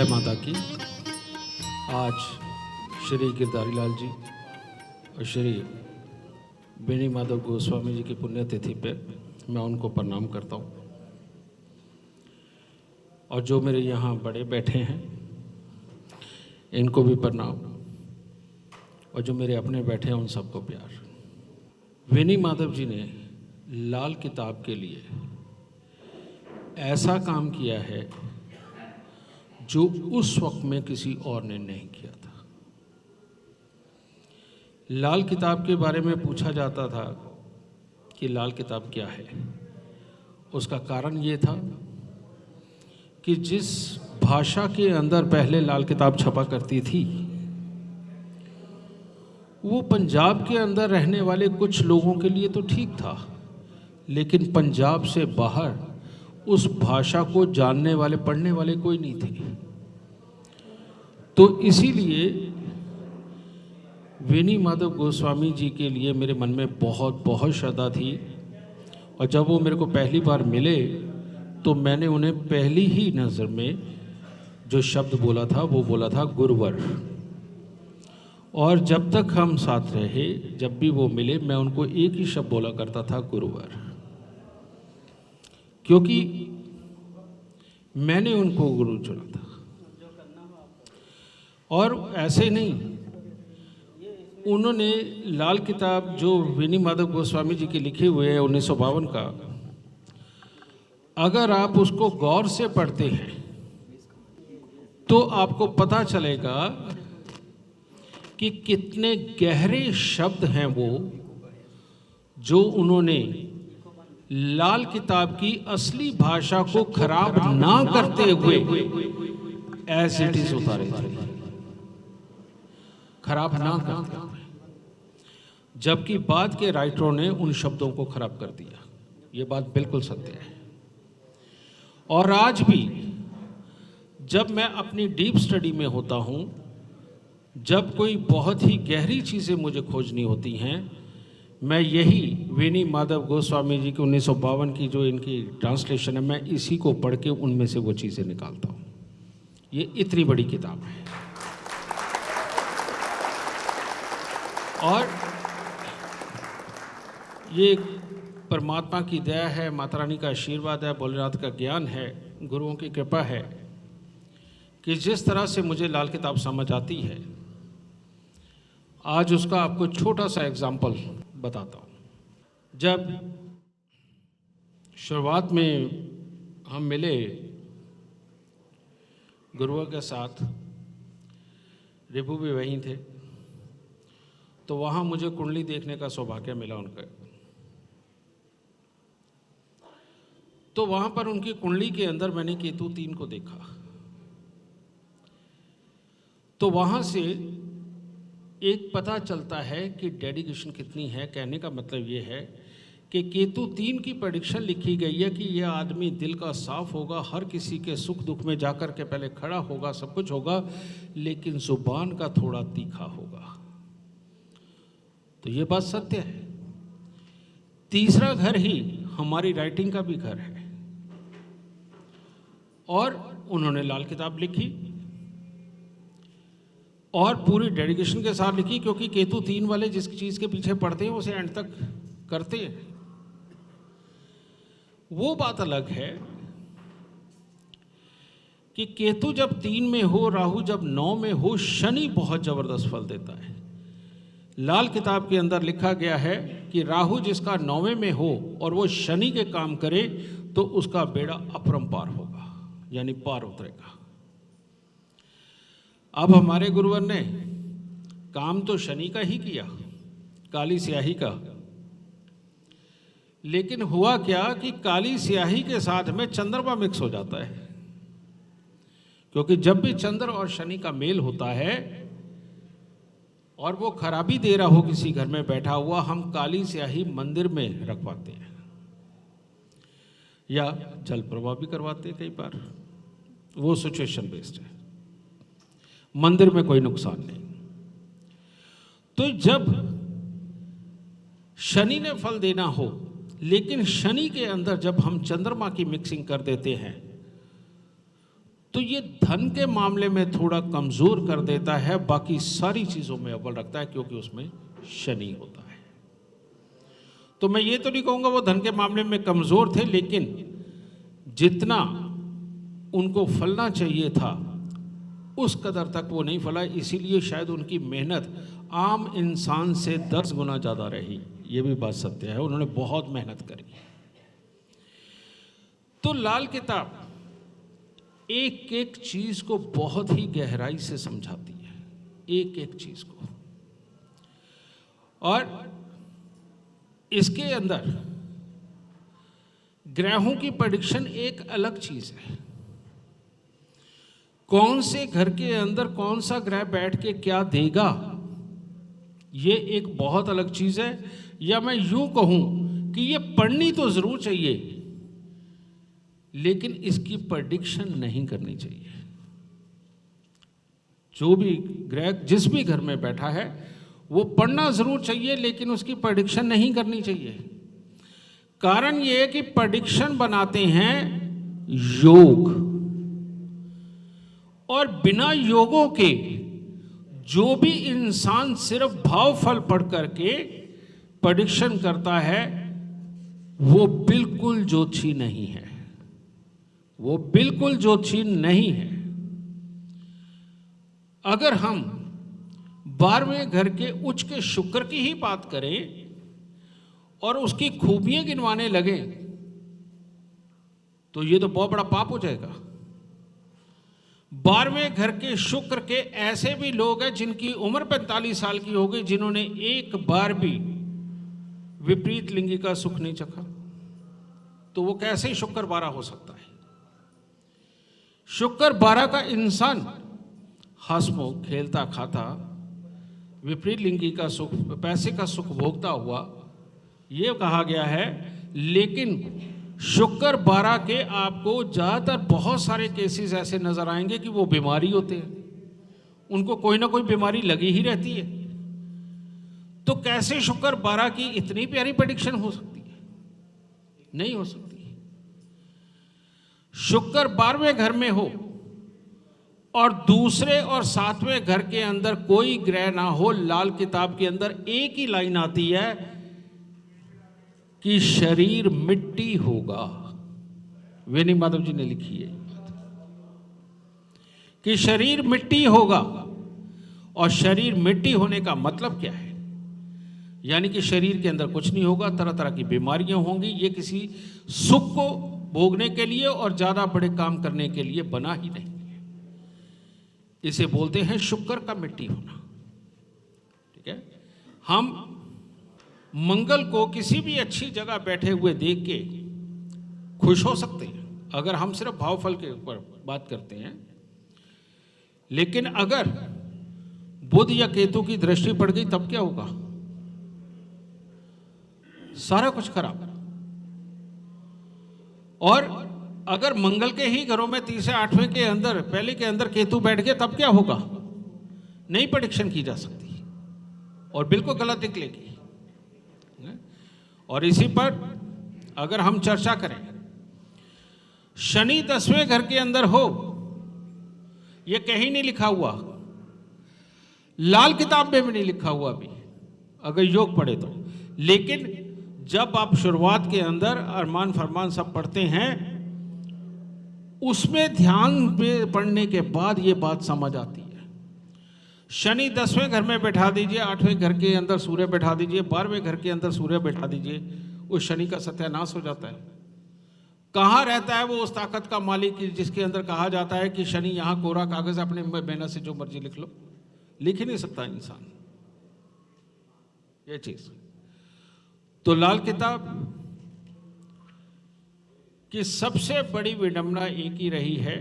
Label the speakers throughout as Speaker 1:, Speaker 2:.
Speaker 1: जय माता की। आज श्री गिरधारी लाल जी और श्री बेनी माधव गोस्वामी जी की पुण्यतिथि पे मैं उनको प्रणाम करता हूँ, और जो मेरे यहाँ बड़े बैठे हैं इनको भी प्रणाम, और जो मेरे अपने बैठे हैं उन सबको प्यार। बेनी माधव जी ने लाल किताब के लिए ऐसा काम किया है जो उस वक्त में किसी और ने नहीं किया था। लाल किताब के बारे में पूछा जाता था कि लाल किताब क्या है। उसका कारण ये था कि जिस भाषा के अंदर पहले लाल किताब छपा करती थी वो पंजाब के अंदर रहने वाले कुछ लोगों के लिए तो ठीक था, लेकिन पंजाब से बाहर उस भाषा को जानने वाले पढ़ने वाले कोई नहीं थे। तो इसीलिए बेनी माधव गोस्वामी जी के लिए मेरे मन में बहुत बहुत श्रद्धा थी, और जब वो मेरे को पहली बार मिले तो मैंने उन्हें पहली ही नज़र में जो शब्द बोला था वो बोला था गुरुवर। और जब तक हम साथ रहे, जब भी वो मिले, मैं उनको एक ही शब्द बोला करता था, गुरुवर, क्योंकि मैंने उनको गुरु चुना था। और ऐसे नहीं, उन्होंने लाल किताब जो बेनी माधव गोस्वामी जी के लिखे हुए हैं 1952 का, अगर आप उसको गौर से पढ़ते हैं तो आपको पता चलेगा कि कितने गहरे शब्द हैं वो जो उन्होंने लाल किताब की असली भाषा को खराब ना करते हुए एज इट इज उतारे थे, खराब ना करते हुए। जबकि बाद के राइटरों ने उन शब्दों को खराब कर दिया। ये बात बिल्कुल सत्य है। और आज भी जब मैं अपनी डीप स्टडी में होता हूँ, जब कोई बहुत ही गहरी चीज़ें मुझे खोजनी होती हैं, मैं यही बेनी माधव गोस्वामी जी की 1952 की जो इनकी ट्रांसलेशन है, मैं इसी को पढ़ के उनमें से वो चीज़ें निकालता हूँ। ये इतनी बड़ी किताब है। और ये परमात्मा की दया है, माता रानी का आशीर्वाद है, भोलेनाथ का ज्ञान है, गुरुओं की कृपा है कि जिस तरह से मुझे लाल किताब समझ आती है, आज उसका आपको छोटा सा एग्जाम्पल बताता हूँ। जब शुरुआत में हम मिले गुरुओं के साथ, रिपु भी वहीं थे, तो वहाँ मुझे कुंडली देखने का सौभाग्य मिला उनका। तो वहाँ पर उनकी कुंडली के अंदर मैंने केतु 3 को देखा। तो वहाँ से एक पता चलता है कि डेडिकेशन कितनी है। कहने का मतलब ये है कि केतु 3 की प्रेडिक्शन लिखी गई है कि यह आदमी दिल का साफ होगा, हर किसी के सुख दुख में जाकर के पहले खड़ा होगा, सब कुछ होगा, लेकिन जुबान का थोड़ा तीखा होगा। तो ये बात सत्य है। तीसरा घर ही हमारी राइटिंग का भी घर है। और उन्होंने लाल किताब लिखी और पूरी डेडिकेशन के साथ लिखी, क्योंकि केतु 3 वाले जिस चीज़ के पीछे पड़ते हैं उसे एंड तक करते हैं। वो बात अलग है कि केतु जब 3 में हो, राहु जब 9 में हो, शनि बहुत जबरदस्त फल देता है। लाल किताब के अंदर लिखा गया है कि राहु जिसका 9वें में हो और वो शनि के काम करे तो उसका बेड़ा अपरंपार होगा, यानी पार उतरेगा। अब हमारे गुरुवर ने काम तो शनि का ही किया, काली स्याही का, लेकिन हुआ क्या कि काली स्याही के साथ में चंद्रमा मिक्स हो जाता है। क्योंकि जब भी चंद्र और शनि का मेल होता है और वो खराबी दे रहा हो किसी घर में बैठा हुआ, हम काली स्याही मंदिर में रखवाते हैं या जल प्रवाह भी करवाते हैं कई बार। वो सिचुएशन बेस्ड है, मंदिर में कोई नुकसान नहीं। तो जब शनि ने फल देना हो, लेकिन शनि के अंदर जब हम चंद्रमा की मिक्सिंग कर देते हैं तो ये धन के मामले में थोड़ा कमजोर कर देता है, बाकी सारी चीजों में अव्वल रखता है, क्योंकि उसमें शनि होता है। तो मैं ये तो नहीं कहूंगा वो धन के मामले में कमजोर थे, लेकिन जितना उनको फलना चाहिए था उस कदर तक वो नहीं फला, इसीलिए शायद उनकी मेहनत आम इंसान से 10 गुना ज़्यादा रही। ये भी बात सत्य है, उन्होंने बहुत मेहनत करी। तो लाल किताब एक एक चीज को बहुत ही गहराई से समझाती है, एक एक चीज को। और इसके अंदर ग्रहों की प्रेडिक्शन एक अलग चीज है। कौन से घर के अंदर कौन सा ग्रह बैठ के क्या देगा, ये एक बहुत अलग चीज है। या मैं यूं कहूं कि ये पढ़नी तो जरूर चाहिए, लेकिन इसकी प्रेडिक्शन नहीं करनी चाहिए। जो भी ग्रह जिस भी घर में बैठा है वो पढ़ना जरूर चाहिए, लेकिन उसकी प्रेडिक्शन नहीं करनी चाहिए। कारण ये है कि प्रेडिक्शन बनाते हैं योग, और बिना योगों के जो भी इंसान सिर्फ भावफल पढ़ करके प्रेडिक्शन करता है वो बिल्कुल ज्योतिषी नहीं है, वो बिल्कुल ज्योतिषी नहीं है। अगर हम 12वें घर के उच्च के शुक्र की ही बात करें और उसकी खूबियां गिनवाने लगे तो ये तो बहुत बड़ा पाप हो जाएगा। 12वें घर के शुक्र के ऐसे भी लोग हैं जिनकी उम्र 45 साल की हो गई, जिन्होंने एक बार भी विपरीत लिंगी का सुख नहीं चखा। तो वो कैसे शुक्र 12 हो सकता है? शुक्र 12 का इंसान हंसमुख, खेलता खाता, विपरीत लिंगी का सुख, पैसे का सुख भोगता हुआ, ये कहा गया है। लेकिन शुक्र 12 के आपको ज़्यादातर बहुत सारे केसेस ऐसे नजर आएंगे कि वो बीमारी होते हैं, उनको कोई ना कोई बीमारी लगी ही रहती है। तो कैसे शुक्र 12 की इतनी प्यारी प्रेडिक्शन हो सकती है? नहीं हो सकती। शुक्र 12वें घर में हो और दूसरे और 7वें घर के अंदर कोई ग्रह ना हो, लाल किताब के अंदर एक ही लाइन आती है कि शरीर मिट्टी होगा। वेनी माधव जी ने लिखी है कि शरीर मिट्टी होगा। और शरीर मिट्टी होने का मतलब क्या है? यानी कि शरीर के अंदर कुछ नहीं होगा, तरह तरह की बीमारियां होंगी। ये किसी सुख को भोगने के लिए और ज्यादा बड़े काम करने के लिए बना ही नहीं। इसे बोलते हैं शुक्र का मिट्टी होना। ठीक है, हम मंगल को किसी भी अच्छी जगह बैठे हुए देख के खुश हो सकते हैं, अगर हम सिर्फ भावफल के ऊपर बात करते हैं। लेकिन अगर बुध या केतु की दृष्टि पड़ गई तब क्या होगा? सारा कुछ खराब। और अगर मंगल के ही घरों में 3 से 8वें के अंदर, पहले के अंदर केतु बैठ गए तब क्या होगा? नई प्रेडिक्शन की जा सकती और बिल्कुल गलत निकलेगी। और इसी पर अगर हम चर्चा करें, शनि 10वें घर के अंदर हो, यह कहीं नहीं लिखा हुआ, लाल किताब में भी नहीं लिखा हुआ अभी, अगर योग पढ़े तो। लेकिन जब आप शुरुआत के अंदर अरमान फरमान सब पढ़ते हैं, उसमें ध्यान में पढ़ने के बाद ये बात समझ आती है। शनि 10वें घर में बैठा दीजिए, 8वें घर के अंदर सूर्य बैठा दीजिए, 12वें घर के अंदर सूर्य बैठा दीजिए, उस शनि का सत्यानाश हो जाता है। कहाँ रहता है वो उस ताकत का मालिक जिसके अंदर कहा जाता है कि शनि यहाँ कोरा कागज, अपने मेहनत से जो मर्जी लिख लो, लिख ही नहीं सकता इंसान ये चीज। तो लाल किताब की सबसे बड़ी विडंबना एक ही रही है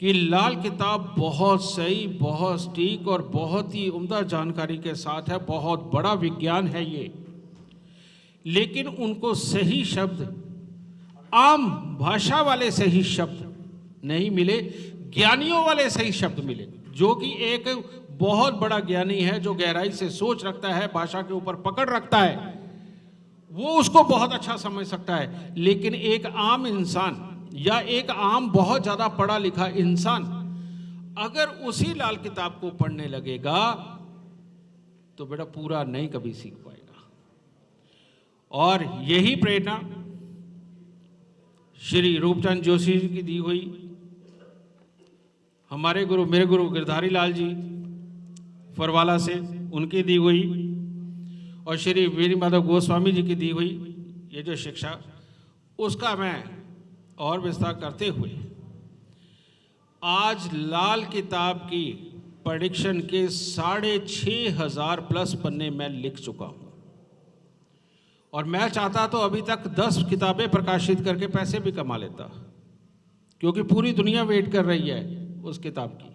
Speaker 1: कि लाल किताब बहुत सही, बहुत सटीक और बहुत ही उम्दा जानकारी के साथ है, बहुत बड़ा विज्ञान है ये। लेकिन उनको सही शब्द, आम भाषा वाले सही शब्द नहीं मिले, ज्ञानियों वाले सही शब्द मिले। जो कि एक बहुत बड़ा ज्ञानी है, जो गहराई से सोच रखता है, भाषा के ऊपर पकड़ रखता है, वो उसको बहुत अच्छा समझ सकता है। लेकिन एक आम इंसान या एक आम बहुत ज़्यादा पढ़ा लिखा इंसान अगर उसी लाल किताब को पढ़ने लगेगा तो बेटा पूरा नहीं कभी सीख पाएगा। और यही प्रेरणा श्री रूपचंद जोशी जी की दी हुई, हमारे गुरु मेरे गुरु गिरधारी लाल जी फरवाला से उनकी दी हुई, और श्री वीर माधव गोस्वामी जी की दी हुई ये जो शिक्षा, उसका मैं और विस्तार करते हुए आज लाल किताब की प्रेडिक्शन के 6,500 प्लस पन्ने मैं लिख चुका हूं। और मैं चाहता तो अभी तक 10 किताबें प्रकाशित करके पैसे भी कमा लेता, क्योंकि पूरी दुनिया वेट कर रही है उस किताब की।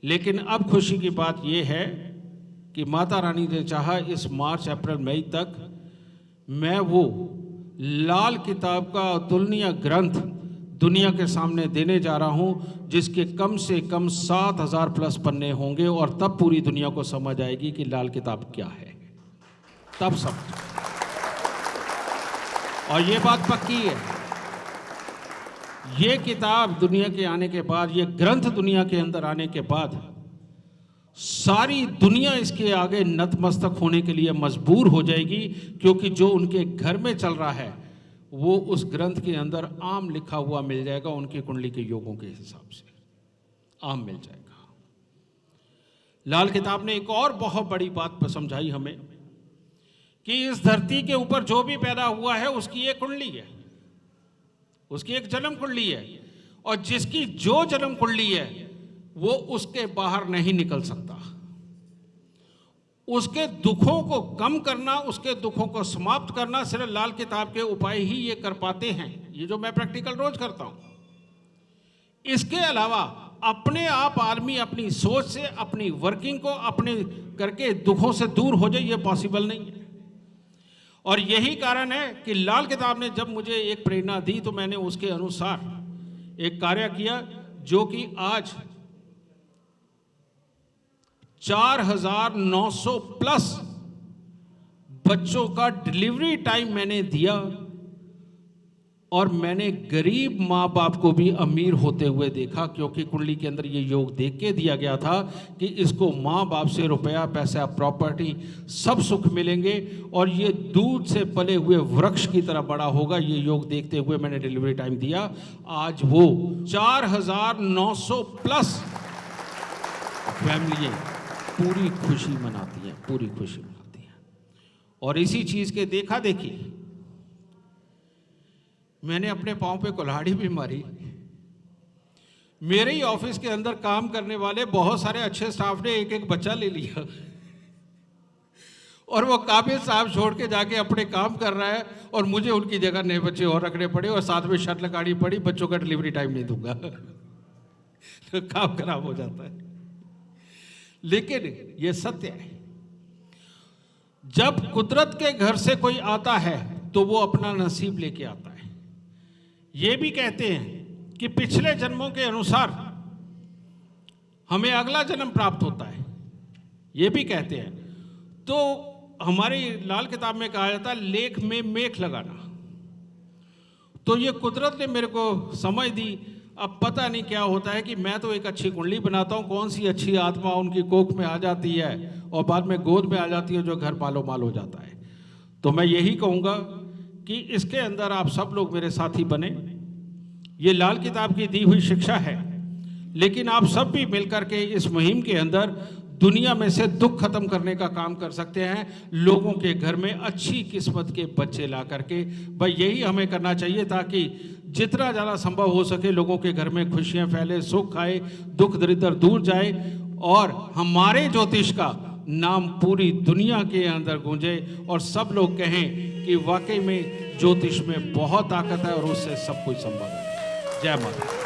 Speaker 1: लेकिन अब खुशी की बात यह है कि माता रानी ने चाहा इस मार्च अप्रैल मई तक मैं वो लाल किताब का अतुलनीय ग्रंथ दुनिया के सामने देने जा रहा हूं, जिसके कम से कम 7,000 प्लस पन्ने होंगे, और तब पूरी दुनिया को समझ आएगी कि लाल किताब क्या है, तब समझ। और ये बात पक्की है, ये किताब दुनिया के आने के बाद, ये ग्रंथ दुनिया के अंदर आने के बाद सारी दुनिया इसके आगे नतमस्तक होने के लिए मजबूर हो जाएगी, क्योंकि जो उनके घर में चल रहा है वो उस ग्रंथ के अंदर आम लिखा हुआ मिल जाएगा, उनकी कुंडली के योगों के हिसाब से आम मिल जाएगा। लाल किताब ने एक और बहुत बड़ी बात समझाई हमें कि इस धरती के ऊपर जो भी पैदा हुआ है उसकी एक कुंडली है, उसकी एक जन्म कुंडली है, और जिसकी जो जन्म कुंडली है वो उसके बाहर नहीं निकल सकता। उसके दुखों को कम करना, उसके दुखों को समाप्त करना सिर्फ लाल किताब के उपाय ही ये कर पाते हैं, ये जो मैं प्रैक्टिकल रोज करता हूं। इसके अलावा अपने आप आदमी अपनी सोच से, अपनी वर्किंग को अपने करके दुखों से दूर हो जाए, ये पॉसिबल नहीं है। और यही कारण है कि लाल किताब ने जब मुझे एक प्रेरणा दी तो मैंने उसके अनुसार एक कार्य किया, जो कि आज 4,900 प्लस बच्चों का डिलीवरी टाइम मैंने दिया, और मैंने गरीब माँ बाप को भी अमीर होते हुए देखा, क्योंकि कुंडली के अंदर ये योग देख के दिया गया था कि इसको माँ बाप से रुपया पैसा प्रॉपर्टी सब सुख मिलेंगे, और ये दूध से पले हुए वृक्ष की तरह बड़ा होगा। ये योग देखते हुए मैंने डिलीवरी टाइम दिया। आज वो 4,900 प्लस फैमिली पूरी खुशी मनाती हैं, पूरी खुशी मनाती हैं। और इसी चीज के देखा देखी मैंने अपने पांव पे कुल्हाड़ी भी मारी। मेरे ही ऑफिस के अंदर काम करने वाले बहुत सारे अच्छे स्टाफ ने एक एक बच्चा ले लिया, और वो काबिल साहब छोड़ के जाके अपने काम कर रहा है, और मुझे उनकी जगह नए बच्चे और रखने पड़े, और साथ में शर्त लगानी पड़ी बच्चों का डिलीवरी टाइम नहीं दूंगा। तो काम खराब हो जाता है। लेकिन ये सत्य है, जब कुदरत के घर से कोई आता है तो वो अपना नसीब लेके आता है। ये भी कहते हैं कि पिछले जन्मों के अनुसार हमें अगला जन्म प्राप्त होता है, ये भी कहते हैं। तो हमारी लाल किताब में कहा जाता है लेख में मेख लगाना। तो ये कुदरत ने मेरे को समझ दी। अब पता नहीं क्या होता है कि मैं तो एक अच्छी कुंडली बनाता हूँ, कौन सी अच्छी आत्मा उनकी कोख में आ जाती है और बाद में गोद में आ जाती है, जो घर मालो माल हो जाता है। तो मैं यही कहूँगा कि इसके अंदर आप सब लोग मेरे साथी बने। ये लाल किताब की दी हुई शिक्षा है, लेकिन आप सब भी मिलकर के इस मुहिम के अंदर दुनिया में से दुख खत्म करने का काम कर सकते हैं, लोगों के घर में अच्छी किस्मत के बच्चे ला करके। भाई यही हमें करना चाहिए, ताकि जितना ज़्यादा संभव हो सके लोगों के घर में खुशियां फैले, सुख आए, दुख दरिद्र दूर जाए, और हमारे ज्योतिष का नाम पूरी दुनिया के अंदर गूंजे, और सब लोग कहें कि वाकई में ज्योतिष में बहुत ताकत है और उससे सब कुछ संभव है। जय माता।